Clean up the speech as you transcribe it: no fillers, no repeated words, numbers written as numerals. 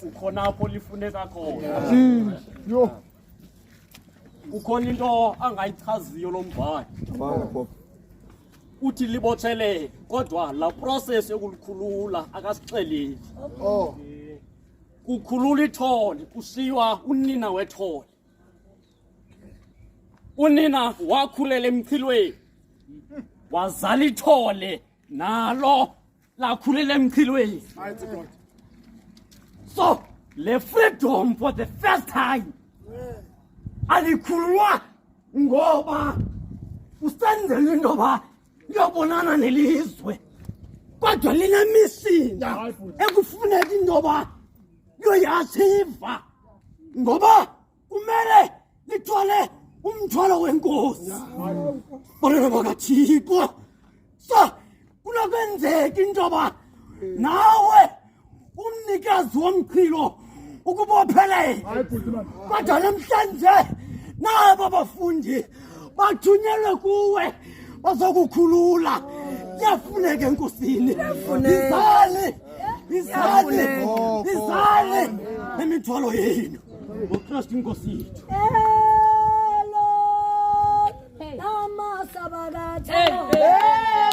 Ukhona apho lifuneka khona. Ukhona into angayichaziyo lo mbhali. Uthi libotshele kodwa la process yokulikhulula akasixeleli. Kukhulula ithole kushiywa unina wethole. Unina wakhulela emchilweni. Wazala ithole nalo lakhulela emchilweni. So, le freedom for the first time. Alikhululwa ngoba usenzele into ba yobonana nelizwe. Kodwa lina mission ekufuneka into ba yoyachiva. Ngoba kumele lithole umthwalo wenkosi. Bona bakathixo. So, kunokwenzeka into ba nawe umnikazi womchilo ukubophelele. Kodwa namhlanje nabo abafundi bathunyelwe kuwe bazokukhulula. Yafuneka enkosini. Izale nemithwalo yenu. NgoKristu inkosi yethu. Hello. Namasabakatha.